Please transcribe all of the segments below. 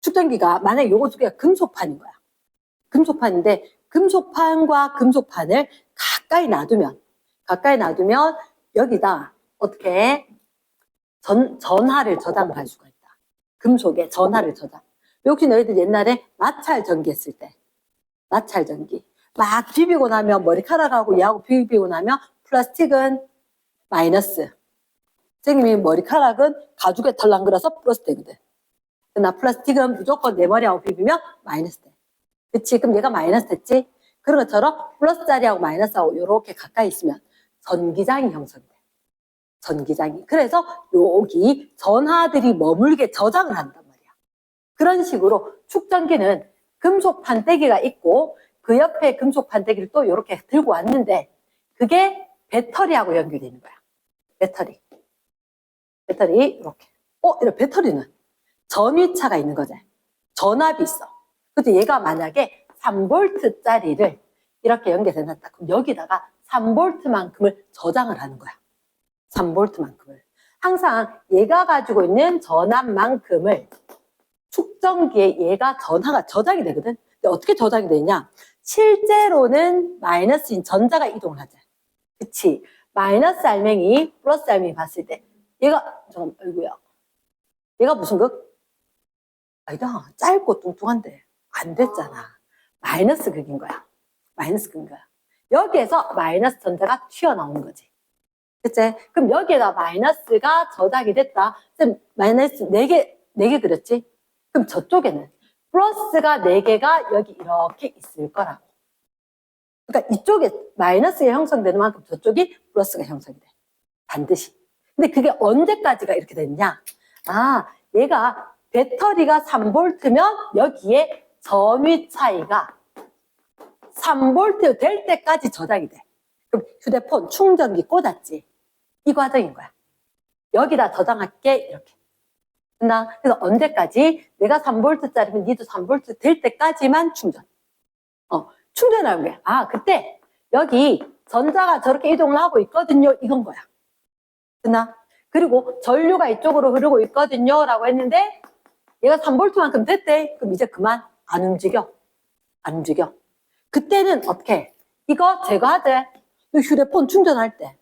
축전기가 만약에 요거 두 개가 금속판인 거야. 금속판인데 금속판과 금속판을 가까이 놔두면 여기다 어떻게 전하를 저장을 할 수가 있다. 금속에 전하를 저장. 혹시 너희들 옛날에 마찰 전기 했을 때 마찰 전기 막 비비고 나면 머리카락하고 얘하고 비비고 나면 플라스틱은 마이너스. 선생님이 머리카락은 가죽에 덜랑그려서 플러스 되거든. 그러나 플라스틱은 무조건 내 머리하고 비비면 마이너스 돼. 그치? 그럼 얘가 마이너스 됐지? 그런 것처럼 플러스 자리하고 마이너스하고 이렇게 가까이 있으면 전기장이 형성돼. 전기장이. 그래서 여기 전하들이 머물게 저장을 한단 말이야. 그런 식으로 축전기는 금속 판때기가 있고 그 옆에 금속 판때기를 또 이렇게 들고 왔는데 그게 배터리하고 연결되는 거야. 배터리 이렇게. 이런 배터리는 전위차가 있는 거지. 전압이 있어. 근데 얘가 만약에 3V짜리를 이렇게 연결해놨다. 그럼 여기다가 3V만큼을 저장을 하는 거야. 3V만큼을. 항상 얘가 가지고 있는 전압만큼을 축전기에 얘가 전하가 저장이 되거든. 근데 어떻게 저장이 되냐? 실제로는 마이너스인 전자가 이동을 하지. 그치? 마이너스 알맹이, 플러스 알맹이 봤을 때 얘가 잠깐만, 아이고야. 얘가 무슨 극? 아니다. 짧고 뚱뚱한데 안 됐잖아. 마이너스 극인 거야. 마이너스 극인 거야. 여기에서 마이너스 전자가 튀어나오는 거지. 그치? 그럼 여기에다 마이너스가 저장이 됐다. 그럼 마이너스 4개 그렸지? 그럼 저쪽에는 플러스가 4개가 여기 이렇게 있을 거라고. 그러니까 이쪽에 마이너스가 형성되는 만큼 저쪽이 플러스가 형성이 돼. 반드시. 근데 그게 언제까지가 이렇게 됐냐? 얘가 배터리가 3V면 여기에 전위 차이가 3V 될 때까지 저장이 돼. 그럼 휴대폰 충전기 꽂았지? 이 과정인 거야. 여기다 저장할게 이렇게. 그래서 언제까지? 내가 3V짜리면 니도 3V 될 때까지만 충전. 충전하는 게 그때 여기 전자가 저렇게 이동을 하고 있거든요. 이건 거야. 그리고 전류가 이쪽으로 흐르고 있거든요. 라고 했는데 얘가 3V만큼 됐대. 그럼 이제 그만 안 움직여. 그때는 어떻게? 이거 제거하재. 휴대폰 충전할 때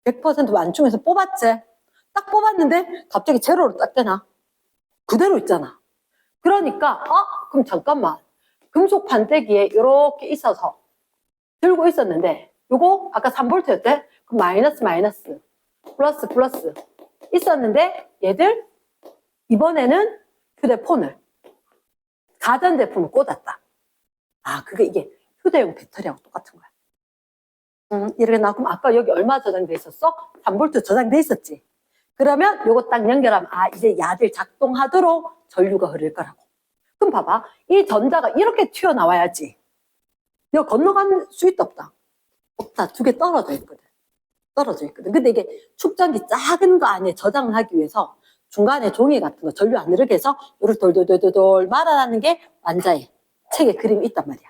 100% 완충해서 뽑았지. 딱 뽑았는데 갑자기 제로로 딱 되나? 그대로 있잖아. 그러니까 그럼 잠깐만. 금속 판때기에 이렇게 있어서 들고 있었는데 요거 아까 3V였대? 그럼 마이너스 플러스 있었는데 얘들 이번에는 휴대폰을 가전제품을 꽂았다. 그게 이게 휴대용 배터리하고 똑같은 거야. 이렇게 나와. 그럼 아까 여기 얼마 저장돼 있었어? 3V 저장돼 있었지. 그러면 요거 딱 연결하면 이제 야들 작동하도록 전류가 흐를 거라고. 그럼 봐봐. 이 전자가 이렇게 튀어나와야지. 이거 건너갈 수 있다 없다? 없다. 두 개 떨어져 있거든. 근데 이게 축전기 작은 거 안에 저장을 하기 위해서 중간에 종이 같은 거 전류 안 흐르게 해서 이렇게 돌돌돌돌 말아놨는 게 완자에 책에 그림이 있단 말이야.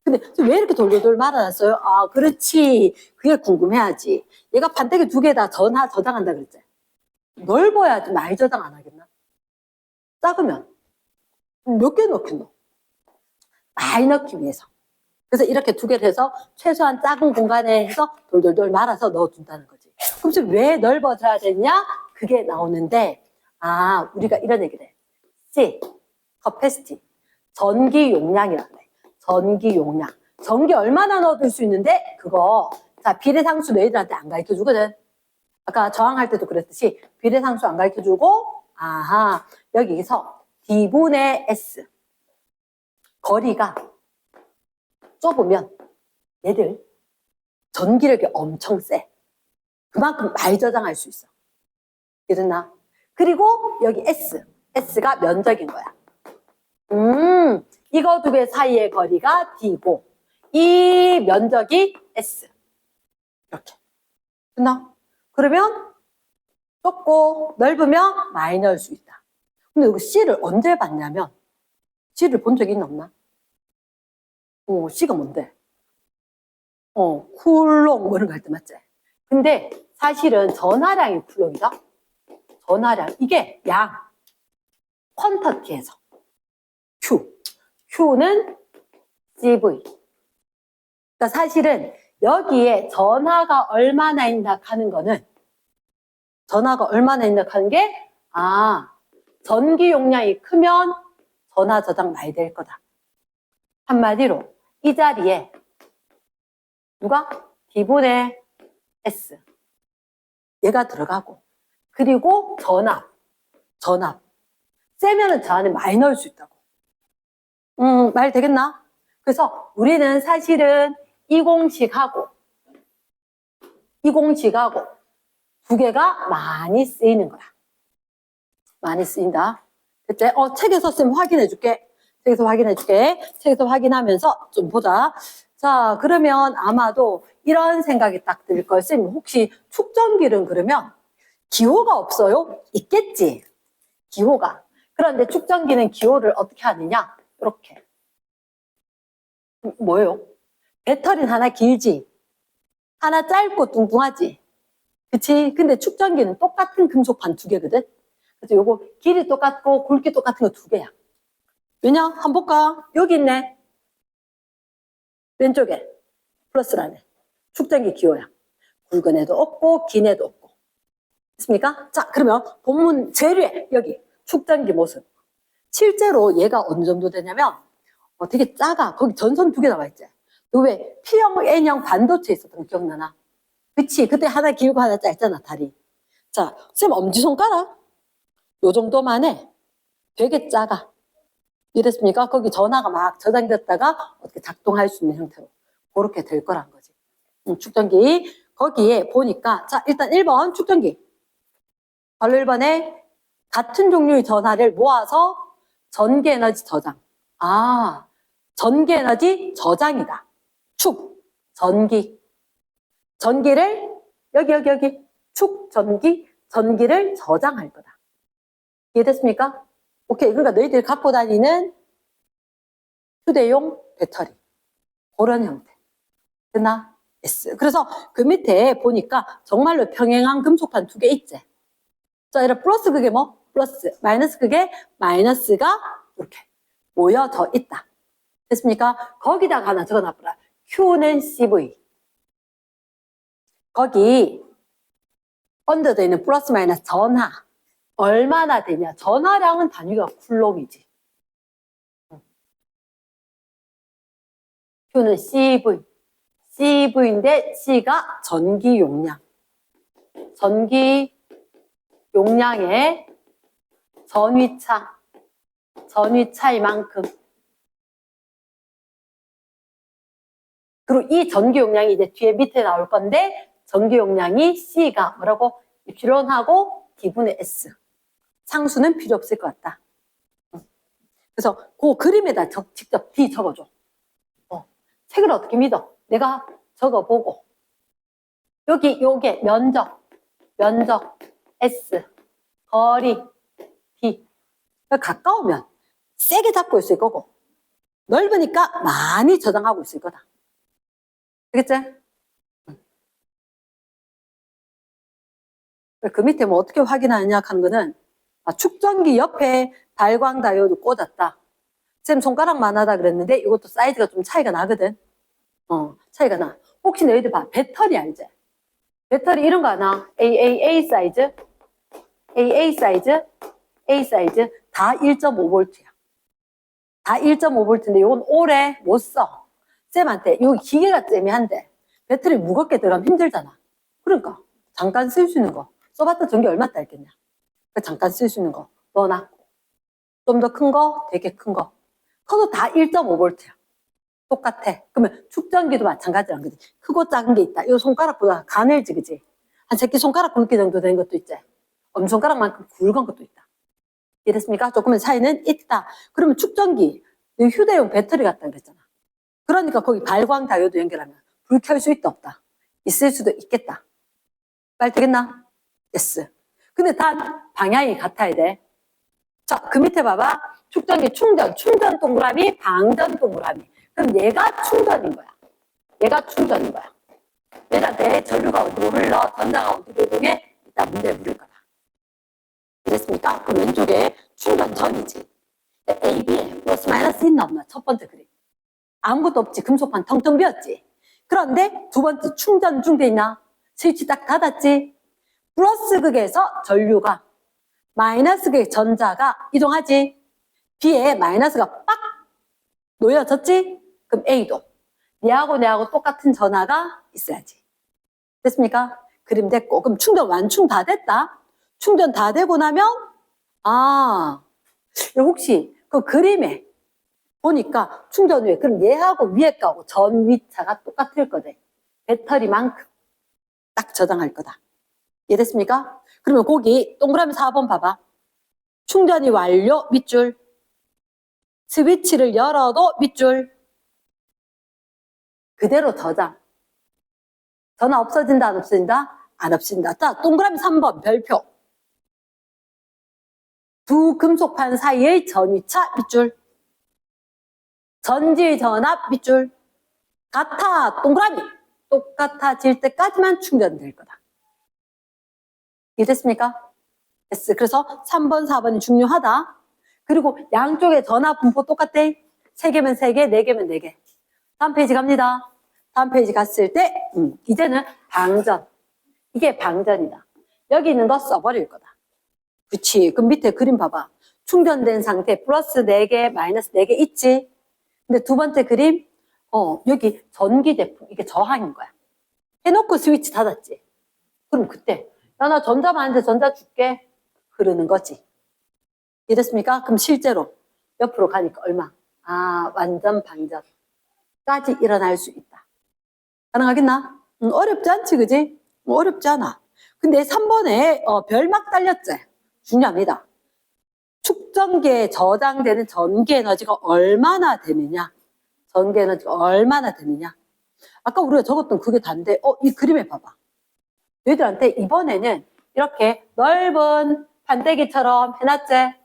근데 왜 이렇게 돌돌돌 말아놨어요? 그렇지. 그게 궁금해하지. 얘가 판때기 2개 다 전하 저장한다 그랬지. 넓어야지 많이 저장 안 하겠나? 작으면 몇 개 넣겠노? 많이 넣기 위해서. 그래서 이렇게 2개를 해서 최소한 작은 공간에 해서 돌돌돌 말아서 넣어준다는 거지. 그럼 지금 왜 넓어져야 되냐? 그게 나오는데 우리가 이런 얘기를 해. C, capacity, 전기 용량이란다. 전기 용량. 전기 얼마나 넣어둘 수 있는데 그거 비례상수 너희들한테 안 가르쳐주거든. 아까 저항할 때도 그랬듯이 비례상수 안 가르쳐주고 여기서 D분의 S 거리가 좁으면 얘들 전기력이 엄청 세. 그만큼 많이 저장할 수 있어. 이랬나? 그리고 여기 S가 면적인 거야. 이거 2개 사이의 거리가 D고 이 면적이 S. 이렇게. 됐나? 그러면 좁고 넓으면 많이 넣을 수 있다. 근데 이거 C를 언제 봤냐면 C를 본 적이 있나 없나? C가 뭔데? 쿨롱 뭐 이런 거 할 때 맞지? 근데 사실은 전하량이 쿨롱이다. 전하량. 이게 양. 퀀터티에서. Q. Q는 CV. 그러니까 사실은 여기에 전하가 얼마나 있나 하는 거는 전하가 얼마나 있나 하는 게 전기 용량이 크면 전하 저장 많이 될 거다. 한마디로 이 자리에 누가? D분의 S 얘가 들어가고 그리고 전압 세면은 저 안에 많이 넣을 수 있다고. 말 되겠나? 그래서 우리는 사실은 이 공식하고 두 개가 많이 쓰이는 거야. 많이 쓰인다. 됐지? 책에서 쌤 확인해 줄게. 책에서 확인하면서 좀 보자. 자, 그러면 아마도 이런 생각이 딱 들 걸. 쌤, 혹시 축전기는 그러면 기호가 없어요? 있겠지. 기호가. 그런데 축전기는 기호를 어떻게 하느냐? 이렇게. 뭐예요? 배터리는 하나 길지. 하나 짧고 뚱뚱하지. 그치? 근데 축전기는 똑같은 금속판 두 개거든? 그래서 요거 길이 똑같고 굵기 똑같은 거 두 개야. 왜냐? 한번 볼까? 여기 있네. 왼쪽에 플러스라네. 축전기 기호야. 굵은 애도 없고 긴 애도 없고. 됐습니까? 자, 그러면 본문 제일 위에 여기 축전기 모습. 실제로 얘가 어느 정도 되냐면 되게 작아. 거기 전선 두 개 나와 있지. 너 왜 P형, N형 반도체 있었던 거 기억나나? 그치? 그때 하나 길고 하나 짧잖아, 다리. 자, 쌤 엄지손가락 요 정도만 해. 되게 작아. 이랬습니까? 거기 전화가 막 저장됐다가 어떻게 작동할 수 있는 형태로 그렇게 될 거란 거지. 축전기 거기에 보니까 자 일단 1번 축전기 바로 1번에 같은 종류의 전하를 모아서 전기 에너지 저장. 전기 에너지 저장이다. 축 전기를 여기 축 전기를 저장할 거다. 이해됐습니까? 오케이. 그러니까 너희들이 갖고 다니는 휴대용 배터리. 그런 형태. 됐나? S. 그래서 그 밑에 보니까 정말로 평행한 금속판 두 개 있지. 자, 이런 플러스 그게 뭐? 플러스. 마이너스 그게 마이너스가 이렇게 모여져 있다. 됐습니까? 거기다가 하나 적어놔보라. Q는 CV. 거기 언더되어 있는 플러스 마이너스 전하. 얼마나 되냐? 전하량은 단위가 쿨롬이지. Q는 CV. CV인데 C가 전기 용량. 전기 용량의 전위차이만큼. 그리고 이 전기 용량이 이제 뒤에 밑에 나올 건데 전기 용량이 C가 뭐라고? E하고 D분의 S. 상수는 필요 없을 것 같다. 그래서 그 그림에다 직접 D 적어줘. 책을 어떻게 믿어? 내가 적어보고. 여기 요게 면적 S, 거리 D. 가까우면 세게 잡고 있을 거고 넓으니까 많이 저장하고 있을 거다. 알겠지? 그 밑에 뭐 어떻게 확인하느냐 하는 거는 축전기 옆에 발광 다이오드 꽂았다. 쌤 손가락만 하다 그랬는데 이것도 사이즈가 좀 차이가 나거든. 차이가 나. 혹시 너희들 봐. 배터리 알지? 배터리 이런 거 하나? A 사이즈? A 사이즈 다 1.5V야. 다 1.5V인데 이건 오래 못 써. 쌤한테 이 기계가 쌤이한데 배터리 무겁게 들어가면 힘들잖아. 그러니까 잠깐 쓸 수 있는 거. 써봤자 전기 얼마 딸겠냐. 잠깐 쓸 수 있는 거 넣어놨고 좀 더 큰 거, 되게 큰 거. 커도 다 1.5V야. 똑같아. 그러면 축전기도 마찬가지란 거지. 크고 작은 게 있다. 이 손가락보다 가늘지, 그지? 한 새끼 손가락 굵기 정도 되는 것도 있지. 엄지손가락만큼 굵은 것도 있다. 이해됐습니까? 조금의 차이는 있다. 그러면 축전기, 휴대용 배터리 같다 그랬잖아. 그러니까 거기 발광 다이오드 연결하면 불 켤 수 있다 없다. 있을 수도 있겠다. 말 되겠나? yes. 근데 단 방향이 같아야 돼. 자, 그 밑에 봐봐. 축전기 충전 동그라미, 방전 동그라미. 그럼 얘가 충전인 거야. 얘한테 전류가 어디로 흘러, 전자가 어디로 이동해? 이따 문제 물을 거다. 이랬습니까? 그럼 왼쪽에 충전 전이지. A, B에 플러스 마이너스 있나 없나? 첫 번째 그림. 아무것도 없지. 금속판 텅텅 비었지. 그런데 두 번째 충전 중 돼 있나? 스위치 딱 닫았지. 플러스 극에서 전류가 마이너스 극의 전자가 이동하지. B에 마이너스가 빡 놓여졌지. 그럼 A도 얘하고 내하고 똑같은 전하가 있어야지. 됐습니까? 그림 됐고. 그럼 충전 완충 다 됐다. 충전 다 되고 나면 혹시 그 그림에 보니까 충전 후에 그럼 얘하고 위에 거하고 전위차가 똑같을 거대. 배터리만큼 딱 저장할 거다. 이해됐습니까? 그러면 거기 동그라미 4번 봐봐. 충전이 완료 밑줄. 스위치를 열어도 밑줄. 그대로 저장. 전화 없어진다 안 없어진다? 안 없어진다. 자, 동그라미 3번 별표. 두 금속판 사이의 전위차 밑줄. 전지 전압 밑줄. 같아 동그라미. 똑같아질 때까지만 충전될 거다. 이해됐습니까? 됐어. 그래서 3번, 4번이 중요하다. 그리고 양쪽에 전압 분포 똑같대. 3개면 3개, 4개면 4개. 다음 페이지 갑니다. 다음 페이지 갔을 때 이제는 방전. 이게 방전이다. 여기 있는 거 써버릴 거다. 그치. 그럼 밑에 그림 봐봐. 충전된 상태 플러스 4개, 마이너스 4개 있지. 근데 두 번째 그림 여기 전기 제품 이게 저항인 거야. 해놓고 스위치 닫았지. 그럼 그때 야, 나 전자 많은데 전자 줄게. 그러는 거지. 이해됐습니까? 그럼 실제로 옆으로 가니까 얼마? 완전 방전까지 일어날 수 있다. 가능하겠나? 어렵지 않지, 그지? 어렵지 않아. 근데 3번에 별막 달렸지? 중요합니다. 축전기에 저장되는 전기 에너지가 얼마나 되느냐? 전기 에너지가 얼마나 되느냐? 아까 우리가 적었던 그게 단데, 이 그림에 봐봐. 얘들한테 이번에는 이렇게 넓은 판때기처럼 해놨지?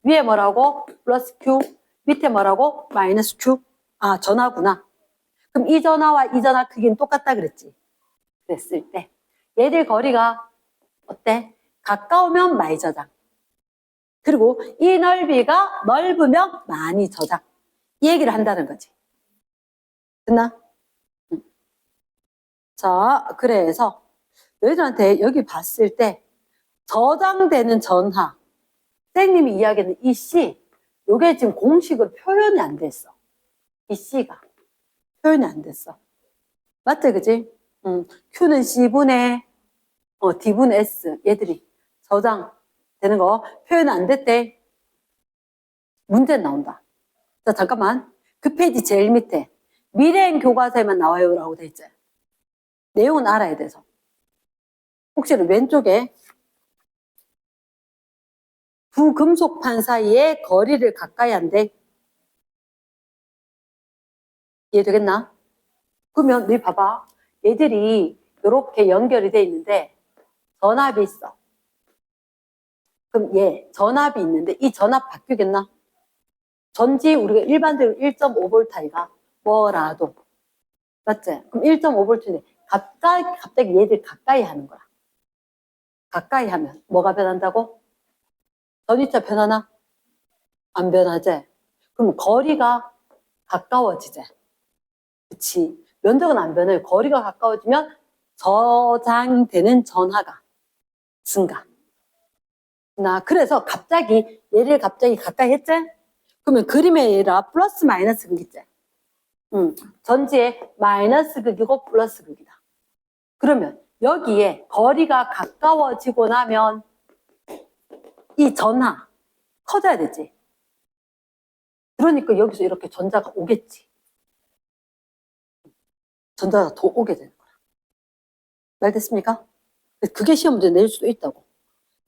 위에 뭐라고? 플러스 Q, 밑에 뭐라고? 마이너스 Q. 전하구나. 그럼 이 전하와 이 전하 크기는 똑같다 그랬지? 그랬을 때 얘들 거리가 어때? 가까우면 많이 저장. 그리고 이 넓이가 넓으면 많이 저장. 이 얘기를 한다는 거지. 됐나? 자, 그래서 너희들한테 여기 봤을 때 저장되는 전하, 선생님이 이야기하는 이 C, 요게 지금 공식으로 표현이 안 됐어. 이 C가 표현이 안 됐어. 맞지, 그지? Q는 C분의 D분의 S, 얘들이 저장되는 거 표현 안 됐대. 문제 나온다. 자, 잠깐만. 그 페이지 제일 밑에 미래행 교과서에만 나와요 라고 돼 있지. 내용은 알아야 돼서. 혹시 왼쪽에 두 금속판 사이에 거리를 가까이 한대. 이해되겠나? 그러면 너희 봐봐. 얘들이 이렇게 연결이 돼 있는데 전압이 있어. 그럼 얘 전압이 있는데 이 전압 바뀌겠나? 전지 우리가 일반적으로 1.5V 아이가 뭐라도. 맞지? 그럼 1.5V인데 갑자기 얘들 가까이 하는 거야. 가까이 하면 뭐가 변한다고? 전위차 변하나? 안 변하지? 그럼 거리가 가까워지지. 그치? 면적은 안 변해요. 거리가 가까워지면 저장되는 전하가 증가. 그래서 갑자기 얘를 갑자기 가까이 했지? 그러면 그림의 얘라 플러스 마이너스 극이지? 전지의 마이너스 극이고 플러스 극이다. 그러면 여기에 거리가 가까워지고 나면 이 전하 커져야 되지. 그러니까 여기서 이렇게 전자가 오겠지. 전자가 더 오게 되는 거야. 말 됐습니까? 그게 시험 문제 낼 수도 있다고.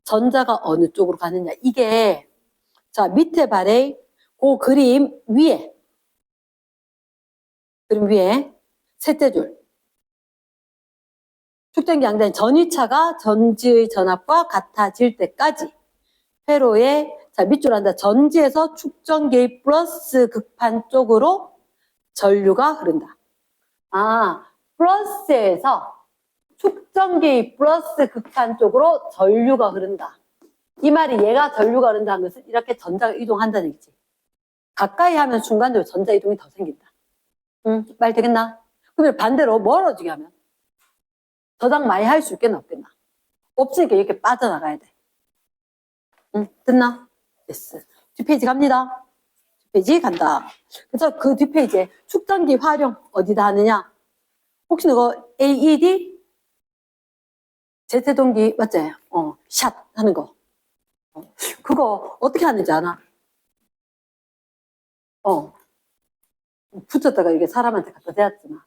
전자가 어느 쪽으로 가느냐. 이게 자 밑에 발에 그 그림 위에 셋째 줄 축전기 양단의 전위차가 전지의 전압과 같아질 때까지 회로의 자 밑줄 한다. 전지에서 축전기의 플러스 극판 쪽으로 전류가 흐른다. 플러스에서 축전기 플러스 극판 쪽으로 전류가 흐른다. 이 말이 얘가 전류가 흐른다는 것은 이렇게 전자가 이동한다는 얘기지. 가까이 하면 순간적으로 전자이동이 더 생긴다. 응, 말 되겠나? 그러면 반대로 멀어지게 하면 저장 많이 할 수 있겠나 없겠나? 없으니까 이렇게 빠져나가야 돼. 응, 됐나? 됐어. 뒷페이지 갑니다. 뒷페이지 간다. 그래서 그 뒷페이지에 축전기 활용 어디다 하느냐? 혹시 너 AED? 제세동기 맞지? 샷 하는 거. 그거 어떻게 하는지 아나? 붙였다가 이게 사람한테 갖다 대었잖아.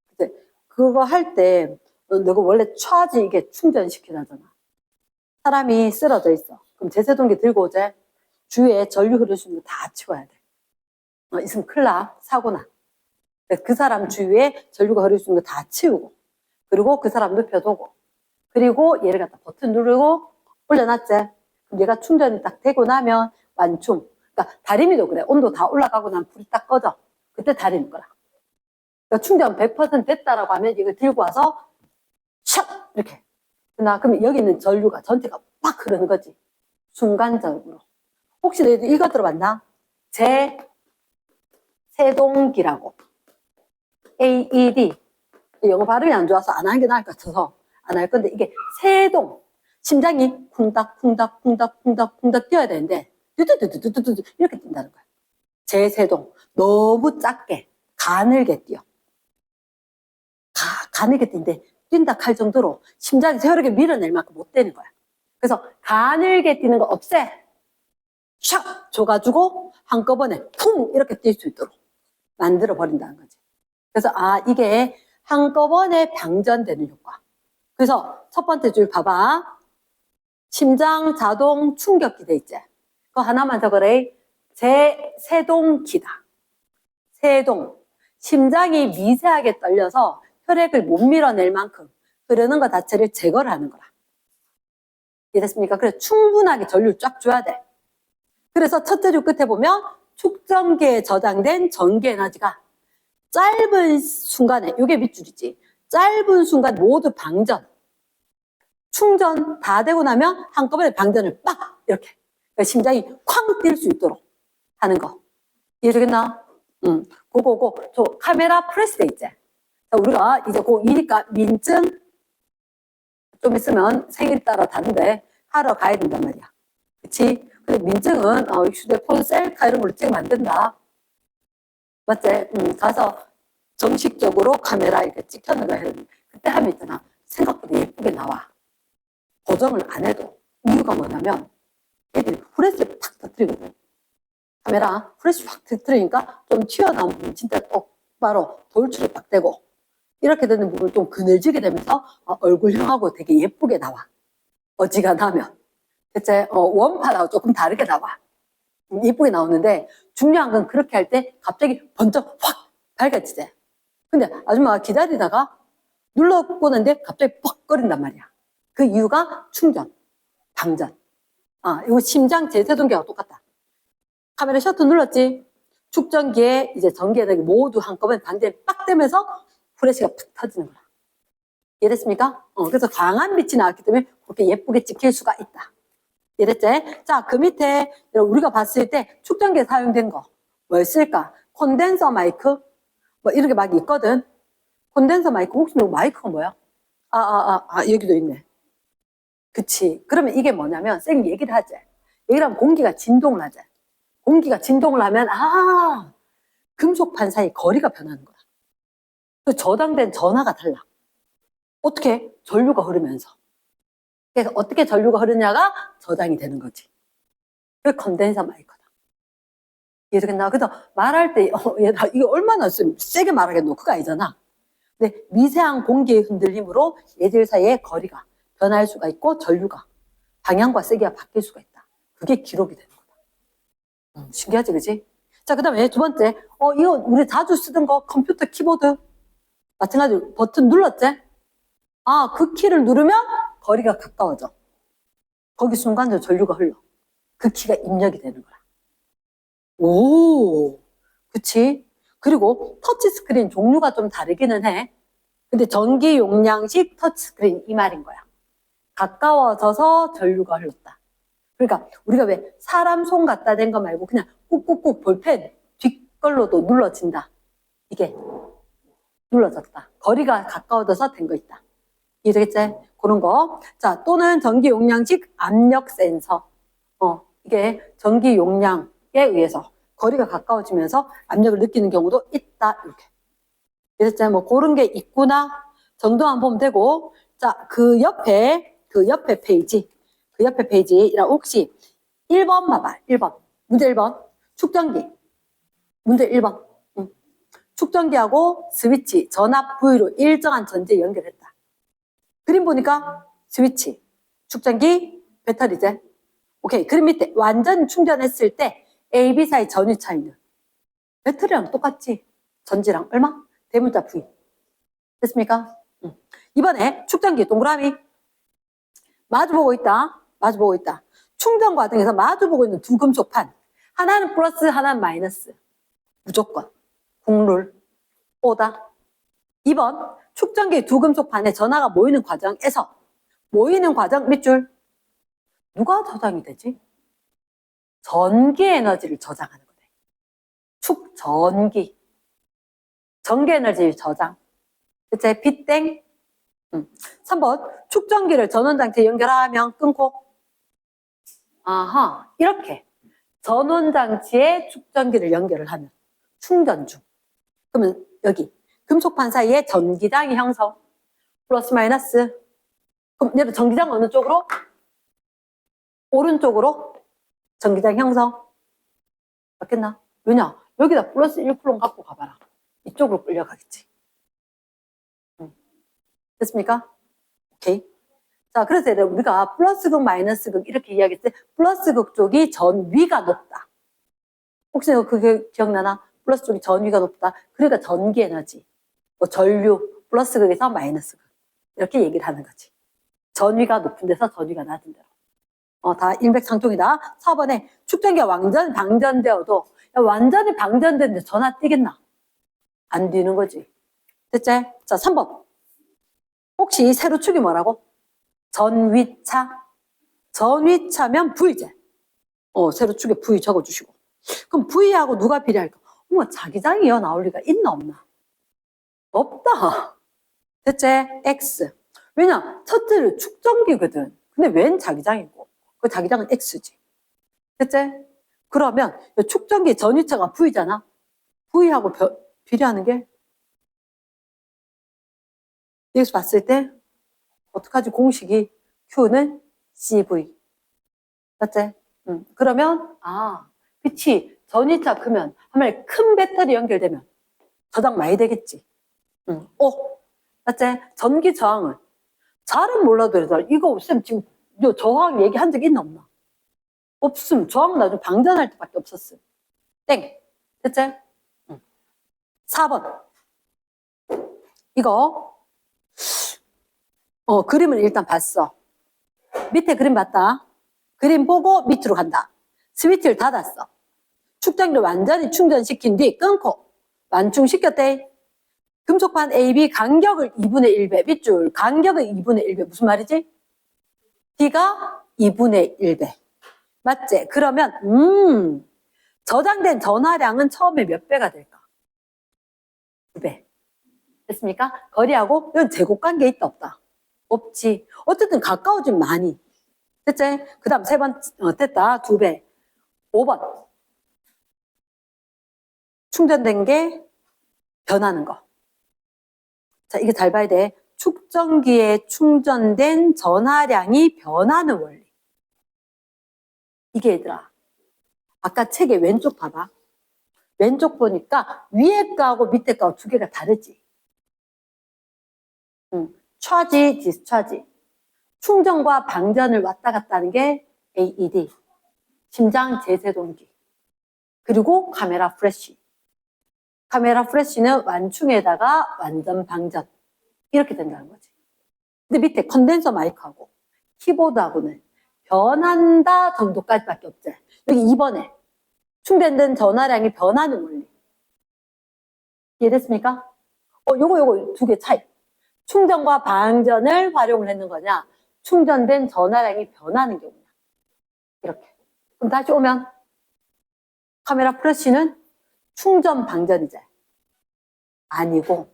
근데 그거 할 때 너가 원래 차지 이게 충전시키잖아. 사람이 쓰러져 있어. 그럼 제세동기 들고 오재. 주위에 전류 흐를 수 있는 거 다 치워야 돼. 있으면 큰일 나. 사고 나. 그 사람 주위에 전류가 흐를 수 있는 거 다 치우고, 그리고 그 사람 눕혀두고, 그리고 얘를 갖다 버튼 누르고 올려놨지. 그럼 얘가 충전이 딱 되고 나면 완충. 그러니까 다리미도 그래. 온도 다 올라가고 나면 불이 딱 꺼져. 그때 다리는 거라. 그러니까 충전 100% 됐다라고 하면 이거 들고 와서 샥 이렇게. 그러면 여기 있는 전류가 전체가 막 흐르는 거지. 순간적으로. 혹시 너희들 이거 들어봤나? 제세동기라고. AED. 영어 발음이 안 좋아서 안 하는 게 나을 것 같아서 안 할 건데, 이게 세동. 심장이 쿵닥쿵닥쿵닥쿵닥쿵닥 뛰어야 되는데 뚜뚜뚜뚜뚜뚜 이렇게 뛴다는 거야. 제세동. 너무 작게 가늘게 뛰어. 가늘게 뛰는데 뛴다 할 정도로 심장이 세월하게 밀어낼 만큼 못 되는 거야. 그래서 가늘게 뛰는 거 없애. 샥 줘가지고 한꺼번에 쿵 이렇게 뛸 수 있도록 만들어 버린다는 거지. 그래서 이게 한꺼번에 방전되는 효과. 그래서 첫 번째 줄 봐봐. 심장 자동 충격기 돼 있지. 그거 하나만 적어래. 제세동기다. 세동. 심장이 미세하게 떨려서 혈액을 못 밀어낼 만큼 흐르는 것 자체를 제거를 하는 거라. 이해됐습니까? 그래서 충분하게 전류를 쫙 줘야 돼. 그래서 첫째 줄 끝에 보면 축전기에 저장된 전기 에너지가 짧은 순간에, 이게 밑줄이지. 짧은 순간 모두 방전. 충전 다 되고 나면 한꺼번에 방전을 빡! 이렇게. 그러니까 심장이 쾅 뛸 수 있도록 하는 거. 이해되겠나? 그거고. 저 카메라 프레스 돼 있지. 자, 우리가 이제 고2니까 민증 좀 있으면 생일 따라 다른데 하러 가야 된단 말이야. 그치? 근데 민증은 휴대폰 셀카 이런 걸로 찍으면 안 된다. 맞지? 가서 정식적으로 카메라 이렇게 찍혀는 거 해야 돼. 그때 하면 있잖아. 생각보다 예쁘게 나와. 고정을 안 해도. 이유가 뭐냐면 애들이 프레스를 탁 터뜨리거든. 카메라 프레스 확 터뜨리니까 좀 튀어나온 부분 진짜 똑바로 돌출이 딱 되고, 이렇게 되는 부분을 좀 그늘지게 되면서 얼굴형하고 되게 예쁘게 나와. 어지간하면. 대체 원판하고 조금 다르게 나와. 예쁘게 나오는데 중요한 건 그렇게 할 때 갑자기 번쩍 확 밝아지지. 근데 아줌마가 기다리다가 눌렀고 난데 갑자기 뻑 거린단 말이야. 그 이유가 충전, 방전. 이거 심장 제세동기하고 똑같다. 카메라 셔터 눌렀지? 축전기에 이제 전기 에너지 모두 한꺼번에 방전이 빡 되면서 프레시가 팍 터지는 거야. 이해됐습니까? 그래서 강한 빛이 나왔기 때문에 그렇게 예쁘게 찍힐 수가 있다. 이해됐지? 자, 그 밑에 우리가 봤을 때 축전기에 사용된 거 뭐였을까? 콘덴서 마이크? 뭐 이런 게 막 있거든. 콘덴서 마이크. 혹시 너 마이크가 뭐야? 여기도 있네. 그치. 그러면 이게 뭐냐면 쌩 얘기를 하지. 얘기를 하면 공기가 진동을 하지. 공기가 진동을 하면 금속판 사이 거리가 변하는 거야. 그 저장된 전하가 달라. 어떻게? 전류가 흐르면서. 그래서 어떻게 전류가 흐르냐가 저장이 되는 거지. 그게 컨덴서 마이크다. 이해되겠나? 그래서 말할 때 얘들아 이거 얼마나 세게 말하겠노? 그거 아니잖아. 근데 미세한 공기의 흔들림으로 얘들 사이의 거리가 변할 수가 있고 전류가 방향과 세기가 바뀔 수가 있다. 그게 기록이 되는 거다. 신기하지, 그지? 자, 그 다음에 두 번째, 이거 우리 자주 쓰던 거 컴퓨터 키보드 마찬가지로 버튼 눌렀지? 그 키를 누르면 거리가 가까워져. 거기 순간적으로 전류가 흘러. 그 키가 입력이 되는 거야. 오, 그치? 그리고 터치스크린 종류가 좀 다르기는 해. 근데 전기 용량식 터치스크린 이 말인 거야. 가까워져서 전류가 흘렀다. 그러니까 우리가 왜 사람 손 갖다 댄 거 말고 그냥 꾹꾹꾹 볼펜 뒷걸로도 눌러진다. 이게 눌러졌다. 거리가 가까워져서 된 거 있다. 이해되겠지? 그런 거. 자, 또는 전기 용량식 압력 센서. 이게 전기 용량에 의해서 거리가 가까워지면서 압력을 느끼는 경우도 있다. 이렇게. 이랬잖아요. 뭐 그런 게 있구나 정도만 보면 되고. 자, 그 옆에 페이지랑 혹시 1번 봐봐. 1번. 문제 1번. 축전기. 문제 1번. 축전기하고 스위치, 전압 V로 일정한 전지에 연결했다. 그림 보니까 스위치, 축전기, 배터리제. 오케이. 그림 밑에 완전 충전했을 때 A, B 사이 전위 차이는 배터리랑 똑같지. 전지랑 얼마? 대문자 V. 됐습니까? 이번에 축전기 동그라미. 마주보고 있다. 충전 과정에서 마주보고 있는 두 금속판. 하나는 플러스, 하나는 마이너스. 무조건. 국룰. 오다. 2번. 축전기 두 금속판에 전하가 모이는 과정에서 모이는 과정 밑줄. 누가 저장이 되지? 전기 에너지를 저장하는 거네. 축전기. 전기 에너지 저장. 그치? 빗땡. 3번. 축전기를 전원장치에 연결하면 끊고. 아하. 이렇게. 전원장치에 축전기를 연결을 하면 충전 중. 그러면 여기 금속판 사이에 전기장이 형성. 플러스 마이너스. 그럼 얘도 전기장 어느 쪽으로? 오른쪽으로 전기장 형성. 맞겠나? 왜냐? 여기다 플러스 1쿨롱 갖고 가봐라. 이쪽으로 끌려가겠지. 됐습니까? 오케이. 자, 그래서 우리가 플러스극, 마이너스극 이렇게 이야기했을 때 플러스극 쪽이 전위가 높다. 혹시 그게 기억나나? 플러스 쪽이 전위가 높다. 그러니까 전기 에너지, 뭐 전류, 플러스극에서 마이너스극 이렇게 얘기를 하는 거지. 전위가 높은 데서 전위가 낮은 데로. 다 일맥상통이다. 4번에 축전기가 완전 방전되어도 완전히 방전됐는데 전화 뛰겠나? 안 뛰는 거지. 됐지? 자, 3번. 혹시 세로축이 뭐라고? 전위차. 전위차면 V제. 세로축에 V 적어주시고. 그럼 V하고 누가 비례할까? 어머, 자기장이요. 나올 리가 있나 없나? 없다. 됐지? X. 왜냐? 첫째는 축전기거든. 근데 웬 자기장이고? 그 자기장은 X지. 됐지? 그러면 축전기 전위차가 V잖아. V하고 비례하는 게 여기서 봤을 때 어떡하지? 공식이 Q는 CV. 맞지? 그러면 그치. 전위차 크면 하면 큰 배터리 연결되면 저장 많이 되겠지. 맞지? 전기 저항은 잘은 몰라도 이거 없으면 지금 저항 얘기한 적 있나 없나? 없음. 저항은 나중에 방전할 때밖에 없었음. 땡. 됐지? 4번. 이거 그림을 일단 봤어. 밑에 그림 봤다. 그림 보고 밑으로 간다. 스위치를 닫았어. 축전기를 완전히 충전시킨 뒤 끊고 완충시켰대. 금속판 AB 간격을 2분의 1배. 밑줄 간격은 2분의 1배. 무슨 말이지? D가 2분의 1배. 맞지? 그러면 저장된 전하량은 처음에 몇 배가 될까? 2배. 됐습니까? 거리하고 이건 제곱관계 있다 없다? 없지. 어쨌든 가까워지면 많이. 됐지? 그 다음 3번 됐다. 2배. 5번. 충전된 게 변하는 거. 자, 이게 잘 봐야 돼. 축전기에 충전된 전하량이 변하는 원리. 이게 얘들아. 아까 책의 왼쪽 봐봐. 왼쪽 보니까 위에 거하고 밑에 거하고 두 개가 다르지. 차지, 디스차지. 충전과 방전을 왔다 갔다 하는 게 AED. 심장 제세동기. 그리고 카메라 플래시. 카메라 플래시는 완충에다가 완전 방전. 이렇게 된다는 거지. 근데 밑에 컨덴서 마이크하고 키보드하고는 변한다 정도까지밖에 없지. 여기 2번에 충전된 전하량이 변하는 원리. 이해됐습니까? 요거 두 개 차이. 충전과 방전을 활용을 했는 거냐, 충전된 전하량이 변하는 경우냐. 이렇게. 그럼 다시 오면 카메라 플래시는 충전 방전이지. 아니고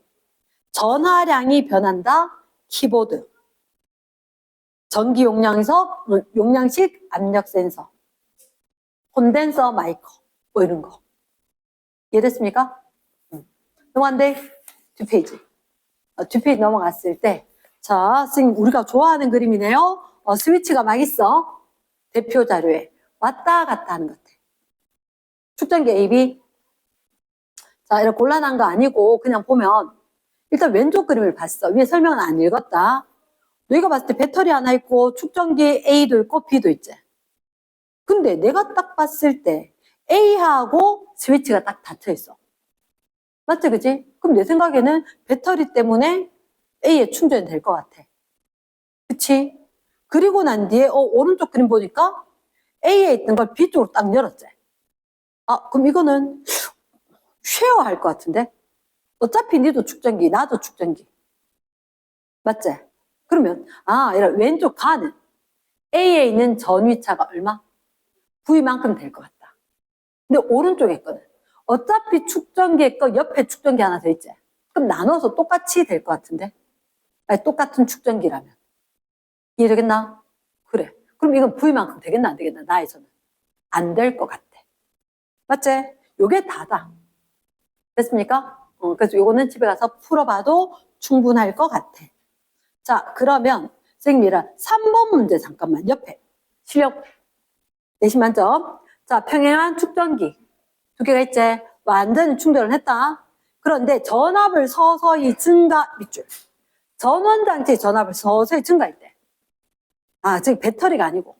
전화량이 변한다. 키보드. 전기 용량에서 용량식 압력 센서. 콘덴서 마이크. 뭐 이런 거. 이해됐습니까? 넘어간대. 두 페이지. 두 페이지 넘어갔을 때, 자, 선생님, 우리가 좋아하는 그림이네요. 스위치가 막 있어. 대표 자료에 왔다 갔다 하는 것 같아. 축전기 AB. 자, 이렇게 곤란한 거 아니고, 그냥 보면, 일단 왼쪽 그림을 봤어. 위에 설명은 안 읽었다. 너희가 봤을 때 배터리 하나 있고, 축전기 A도 있고, B도 있지. 근데 내가 딱 봤을 때, A하고 스위치가 딱 닫혀 있어. 맞지, 그지? 그럼 내 생각에는 배터리 때문에 A에 충전이 될 것 같아. 그치? 그리고 난 뒤에, 오른쪽 그림 보니까 A에 있던 걸 B 쪽으로 딱 열었지. 아, 그럼 이거는 쉐어 할 것 같은데? 어차피 니도 축전기, 나도 축전기. 맞지? 그러면, 이런 왼쪽 가는 A에 있는 전위차가 얼마? V만큼 될 것 같다. 근데 오른쪽에 있거든. 어차피 축전기에 거 옆에 축전기 하나 더 있지. 그럼 나눠서 똑같이 될 것 같은데? 아니, 똑같은 축전기라면. 이해되겠나? 그래. 그럼 이건 V만큼 되겠나 안 되겠나? 나에서는. 안 될 것 같아. 맞지? 요게 다다. 됐습니까? 그래서 요거는 집에 가서 풀어봐도 충분할 것 같아. 자, 그러면 선생님이랑 3번 문제 잠깐만 옆에 실력 내신 만점. 자, 평행한 축전기 두 개가 있지. 완전히 충전을 했다. 그런데 전압을 서서히 증가 밑줄. 전원장치 전압을 서서히 증가할 때. 즉 배터리가 아니고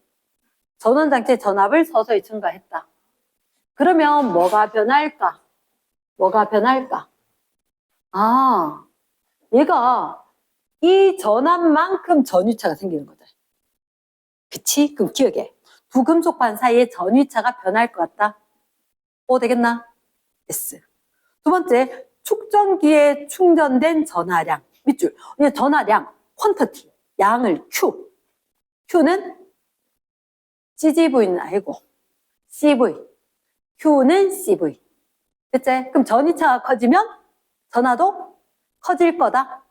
전원장치 전압을 서서히 증가했다. 그러면 뭐가 변할까? 뭐가 변할까? 얘가 이 전압만큼 전위차가 생기는 거다. 그치? 그럼 기억해. 두 금속판 사이에 전위차가 변할 것 같다. O 되겠나? S. 두 번째, 축전기에 충전된 전하량. 밑줄. 전하량, 퀀터티, 양을 Q. Q는 CGV는 아니고 CV. Q는 CV. 됐지? 그럼 전위차가 커지면 전하도 커질 거다.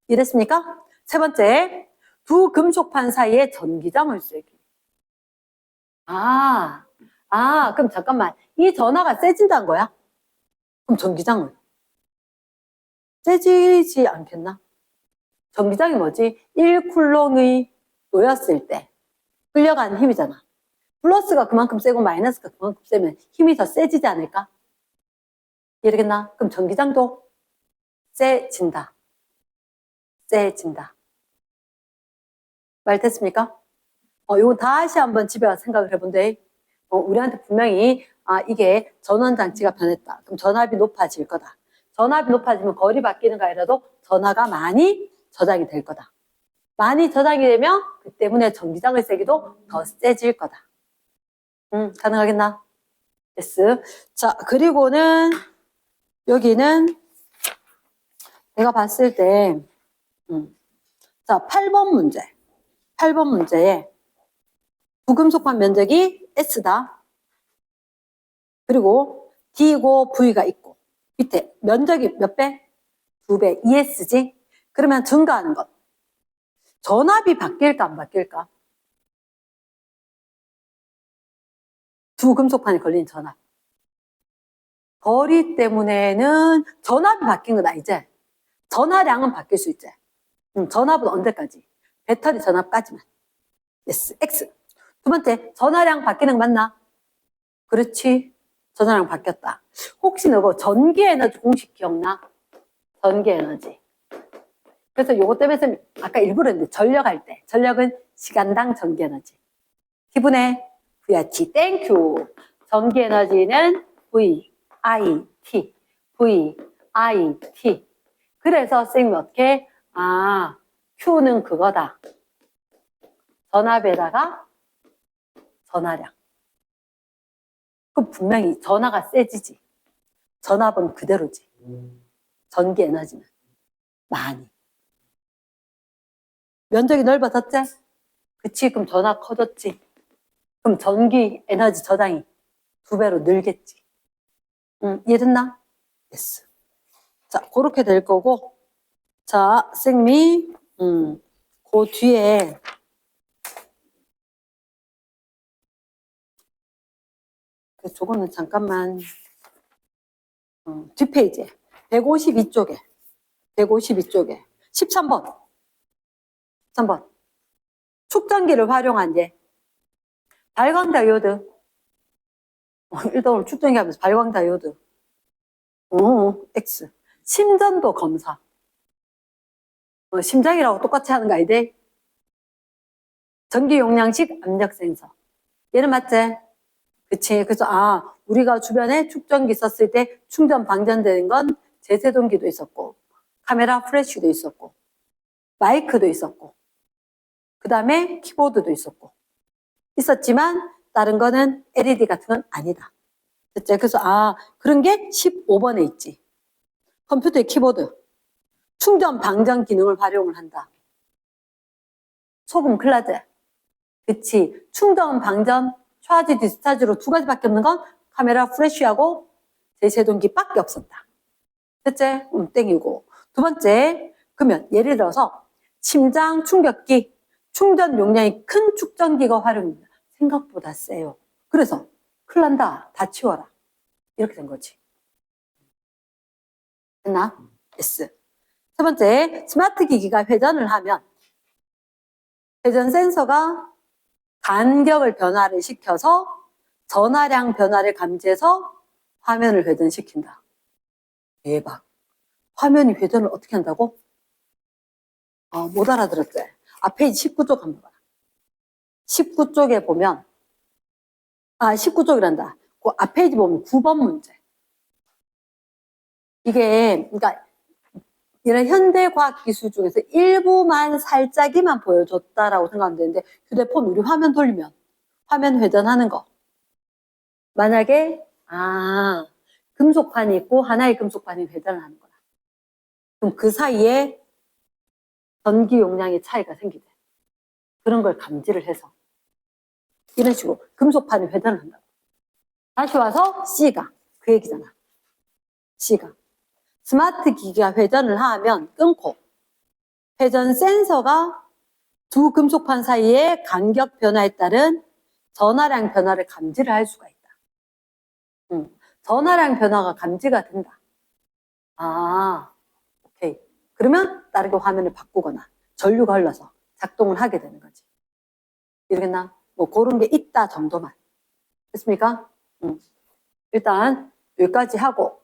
이랬습니까? 세 번째, 두 금속판 사이에 전기장을 쐬기. 그럼 잠깐만. 이 전하가 세진다는 거야? 그럼 전기장은? 세지지 않겠나? 전기장이 뭐지? 1쿨롱의 놓였을 때 끌려가는 힘이잖아. 플러스가 그만큼 세고 마이너스가 그만큼 세면 힘이 더 세지지 않을까? 이해되겠나? 그럼 전기장도 세진다. 세진다. 말 됐습니까? 이거 다시 한번 집에 와서 생각을 해본대. 우리한테 분명히 이게 전원장치가 변했다. 그럼 전압이 높아질 거다. 전압이 높아지면 거리 바뀌는 거 아니라도 전하가 많이 저장이 될 거다. 많이 저장이 되면 그 때문에 전기장의 세기도 더 세질 거다. 가능하겠나? yes. 자, 그리고는 여기는 내가 봤을 때 자, 8번 문제. 8번 문제에 부금속판 면적이 S다. 그리고 D고 V가 있고 밑에 면적이 몇 배? 2배. ES지? 그러면 증가하는 것. 전압이 바뀔까 안 바뀔까? 두 금속판에 걸린 전압. 거리 때문에는 전압이 바뀐 건 아니지. 전하량은 바뀔 수 있지. 전압은 언제까지? 배터리 전압까지만. yes, X. 두 번째, 전하량 바뀌는 거 맞나? 그렇지. 전하량 바뀌었다. 혹시 너 전기 에너지 공식 기억나? 전기 에너지. 그래서 요거 때문에 아까 일부러 했는데 전력할 때 전력은 시간당 전기 에너지. T분의 VRT. 땡큐. 전기 에너지는 VIT. VIT. 그래서 선생님이 어떻게? Q는 그거다. 전압에다가 전하량. 그럼 분명히 전하가 세지지. 전압은 그대로지. 전기 에너지는 많이. 면적이 넓어졌지? 그치? 그럼 전압 커졌지. 그럼 전기 에너지 저장이 2배로 늘겠지. 이해됐나? yes. 자, 그렇게 될 거고. 자, 선생님이, 그 뒤에, 저거는 잠깐만, 뒷페이지에, 152쪽에, 13번. 3번. 축전기를 활용한 예. 발광다이오드. 일단 축전기 하면서 발광다이오드. X. 심전도 검사. 심장이라고 똑같이 하는 거 아니대? 전기 용량식 압력 센서. 얘는 맞지? 그치. 그래서, 우리가 주변에 축전기 썼을 때 충전 방전되는 건 제세동기도 있었고, 카메라 프레쉬도 있었고, 마이크도 있었고, 그 다음에 키보드도 있었고, 있었지만, 다른 거는 LED 같은 건 아니다. 됐지? 그래서, 그런 게 15번에 있지. 컴퓨터의 키보드. 충전 방전 기능을 활용을 한다. 소금 클라제. 그치. 충전 방전, 차지 디스차지로 2가지밖에 없는 건 카메라 프레쉬하고 제세동기밖에 없었다. 됐지? 땡이고. 2번째, 그러면 예를 들어서 심장 충격기, 충전 용량이 큰 축전기가 활용됩니다. 생각보다 세요. 그래서 큰일 난다. 다 치워라. 이렇게 된 거지. 됐나? S. 3번째, 스마트 기기가 회전을 하면 회전 센서가 간격을 변화를 시켜서 전화량 변화를 감지해서 화면을 회전시킨다. 대박. 화면이 회전을 어떻게 한다고? 못 알아들었지? 페이지 19쪽 한번 봐라. 19쪽에 보면 19쪽이란다. 그 앞페이지 보면 9번 문제. 이게 그러니까 이런 현대과학기술 중에서 일부만 살짝이만 보여줬다라고 생각하면 되는데 휴대폰 우리 화면 돌리면 화면 회전하는 거 만약에 금속판이 있고 하나의 금속판이 회전을 하는 거다. 그럼 그 사이에 전기 용량의 차이가 생기대. 그런 걸 감지를 해서 이런 식으로 금속판이 회전을 한다고. 다시 와서 C가 그 얘기잖아. C가 스마트 기기가 회전을 하면 끊고 회전 센서가 두 금속판 사이의 간격 변화에 따른 전화량 변화를 감지를 할 수가 있다. 전화량 변화가 감지가 된다. 오케이. 그러면 다르게 화면을 바꾸거나 전류가 흘러서 작동을 하게 되는 거지. 이러겠나? 뭐 그런 게 있다 정도만. 됐습니까? 일단 여기까지 하고